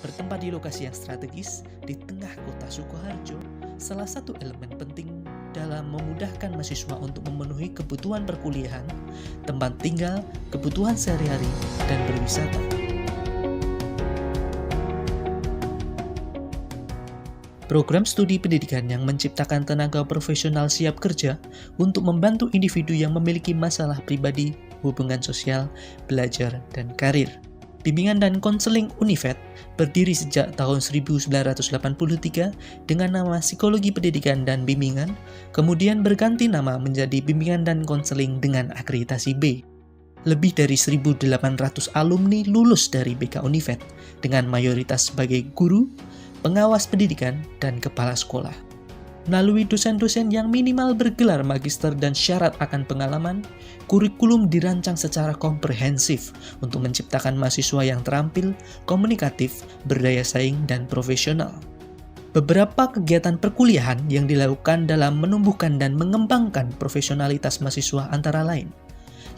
Bertempat di lokasi yang strategis di tengah kota Sukoharjo, salah satu elemen penting dalam memudahkan mahasiswa untuk memenuhi kebutuhan perkuliahan, tempat tinggal, kebutuhan sehari-hari, dan berwisata. Program studi pendidikan yang menciptakan tenaga profesional siap kerja untuk membantu individu yang memiliki masalah pribadi, hubungan sosial, belajar, dan karir. Bimbingan dan konseling Univet berdiri sejak tahun 1983 dengan nama Psikologi Pendidikan dan Bimbingan, kemudian berganti nama menjadi Bimbingan dan Konseling dengan akreditasi B. Lebih dari 1.800 alumni lulus dari BK Univet dengan mayoritas sebagai guru, pengawas pendidikan, dan kepala sekolah. Melalui dosen-dosen yang minimal bergelar magister dan syarat akan pengalaman, kurikulum dirancang secara komprehensif untuk menciptakan mahasiswa yang terampil, komunikatif, berdaya saing, dan profesional. Beberapa kegiatan perkuliahan yang dilakukan dalam menumbuhkan dan mengembangkan profesionalitas mahasiswa antara lain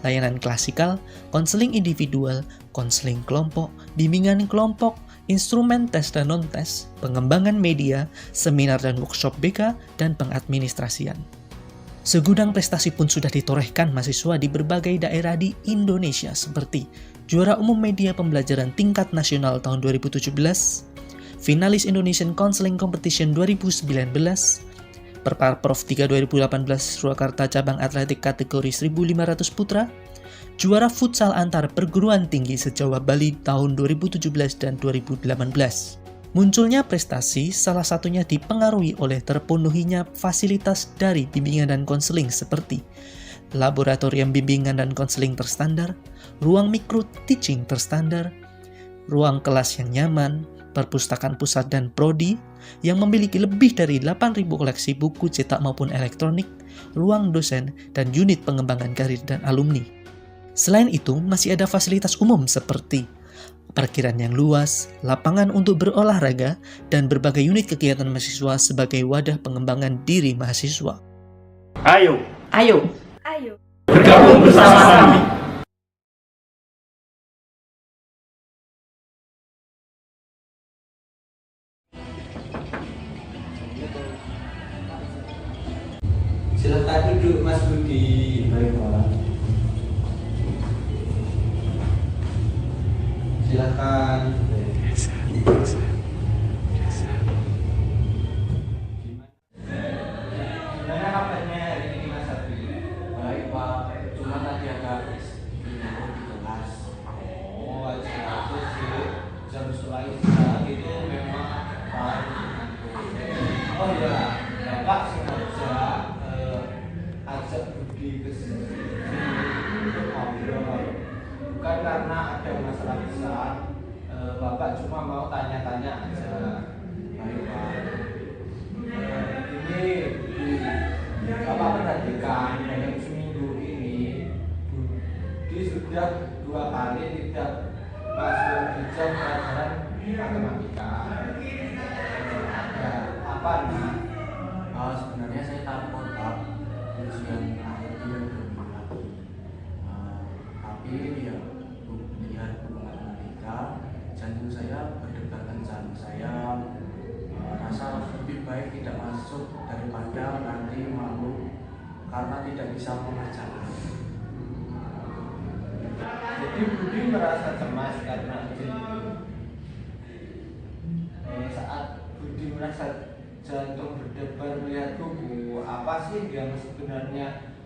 layanan klasikal, konseling individual, konseling kelompok, bimbingan kelompok, instrumen tes dan non-tes, pengembangan media, seminar dan workshop BK, dan pengadministrasian. Segudang prestasi pun sudah ditorehkan mahasiswa di berbagai daerah di Indonesia seperti juara umum media pembelajaran tingkat nasional tahun 2017, finalis Indonesian Counseling Competition 2019, Perparprov 3 2018 Surakarta cabang atletik kategori 1.500 putra, juara futsal antar perguruan tinggi se-Jawa Bali tahun 2017 dan 2018. Munculnya prestasi salah satunya dipengaruhi oleh terpenuhinya fasilitas dari bimbingan dan konseling seperti laboratorium bimbingan dan konseling terstandar, ruang micro teaching terstandar, ruang kelas yang nyaman, perpustakaan pusat dan prodi yang memiliki lebih dari 8.000 koleksi buku cetak maupun elektronik, ruang dosen, dan unit pengembangan karir dan alumni. Selain itu, masih ada fasilitas umum seperti parkiran yang luas, lapangan untuk berolahraga, dan berbagai unit kegiatan mahasiswa sebagai wadah pengembangan diri mahasiswa. Ayo Bergabung bersama kami. Silakan duduk Mas Budi. Baik, Pak. Silakan. Gimana kabarnya hari ini Mas Abi? Baik, Pak. Cuma tadi agak di kelas. Oh, aku sih jam setelah istirahat itu memang paling oh ya, Bapak sengaja ajak Budi ke sini untuk ngobrol. Bukan karena ada masalah besar, Bapak cuma mau tanya-tanya aja. Baik, Pak. Ini Bapak perhatikan dalam seminggu ini Budi sudah 2 kali tidak masuk di jam pelajaran matematika. Ya, apa nih? Sebenarnya saya takut, Pak. Ujian akhir tidak berhenti lagi. Tapi ya, melihat matematika, jantung saya berdebar kencang. Saya rasa lebih baik tidak masuk daripada nanti malu karena tidak bisa mengerjakan. Jadi Budi merasa cemas karena ujian itu. Saat Budi merasa jantung berdebar melihat buku, apa sih yang sebenarnya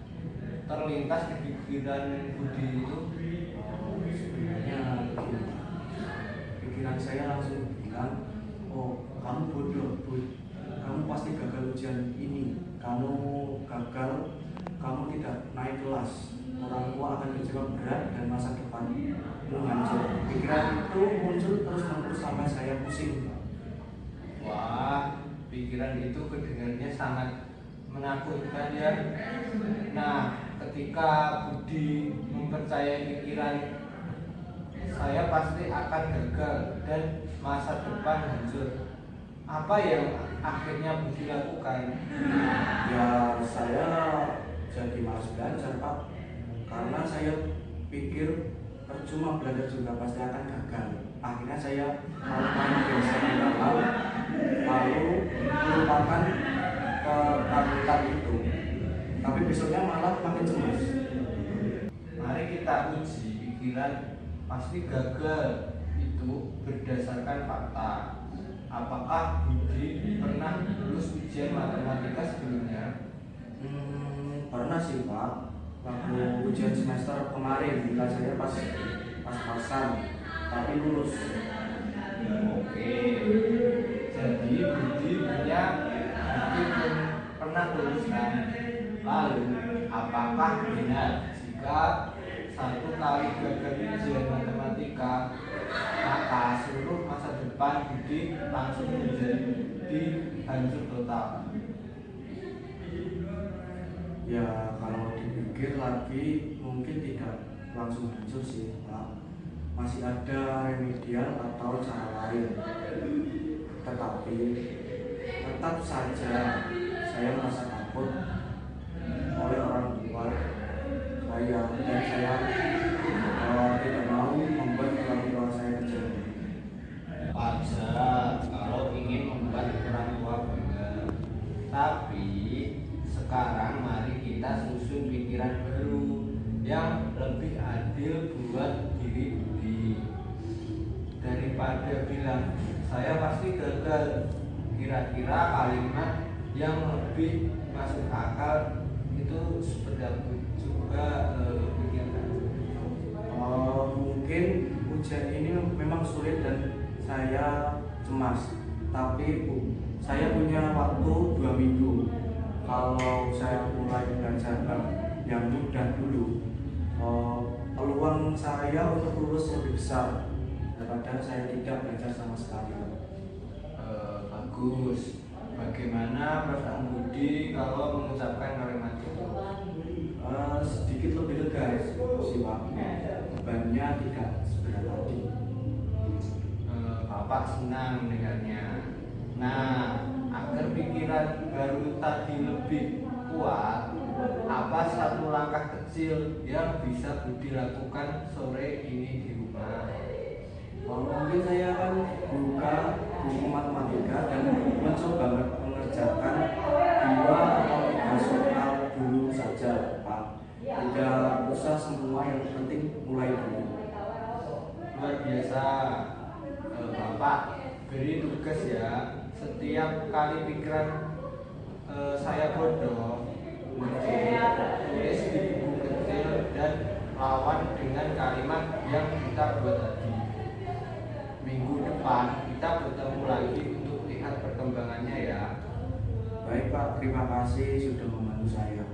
terlintas di pikiran Budi itu? Sebenarnya begini, pikiran saya langsung bilang, oh kamu bodoh, Bud. Kamu pasti gagal ujian ini. Kamu gagal, kamu tidak naik kelas. Orang tua akan kecewa berat dan masa depan hancur. Pikiran itu muncul terus-menerus sampai saya pusing. Wah, pikiran itu kedengarannya sangat menakutkan ya. Nah, ketika Budi mempercayai pikiran saya pasti akan gagal dan masa depan hancur, apa yang akhirnya Budi lakukan? Ya saya jadi malas belajar, Pak. Karena saya pikir percuma belajar juga pasti akan gagal. Akhirnya saya malah melupakan ketakutan itu, tapi besoknya malah makin cemas. Mari kita uji pikiran pasti gagal itu berdasarkan fakta. Apakah Budi pernah lulus ujian matematika sebelumnya? Pernah sih Pak, waktu ujian semester kemarin nilai saya pas-pasan, tapi lulus. Oke, jadi Budi punya bukti pernah lulus kan? Lalu, apakah benar jika satu kali gagal ujian matematika, maka seluruh masa depan Budi langsung menjadi hancur total? Ya kalau dipikir lagi mungkin tidak langsung hancur sih Pak, masih ada remedial atau cara lain, tetapi tetap saja saya merasa takut oleh orang tua saya, dan saya tidak mau membuat orang tua saya kecewa. Wajar kalau ingin membuat orang tua bangga, tapi sekarang mari kita susun pikiran baru yang lebih adil buat diri Budi. Daripada bilang saya pasti gagal, kira-kira kalimat yang lebih masuk akal itu seperti apa juga pikirkan. Mungkin ujian ini memang sulit dan saya cemas, tapi saya punya waktu 2 minggu. Kalau saya mulai belajar yang mudah dulu, peluang saya untuk lulus lebih besar daripada saya tidak belajar sama sekali. Bagus. Bagaimana perasaan Budi kalau mengucapkan kalimat itu? Sedikit lebih lega sih Pak, bebannya tidak seberat tadi. Bapak senang mendengarnya. Nah, agar pikiran baru tadi lebih kuat, apa satu langkah kecil yang bisa Budi lakukan sore ini di rumah? Mungkin saya akan buka buku matematika dan mencoba mengerjakan 2 atau 3 soal dulu saja Pak. Tidak usah semua, yang penting mulai dulu. Luar biasa. Bapak beri tugas ya, setiap kali pikiran saya bodoh, tulis di buku kecil dan lawan dengan kalimat yang kita buat tadi. Minggu depan kita bertemu lagi untuk lihat perkembangannya ya. Baik Pak, terima kasih sudah membantu saya.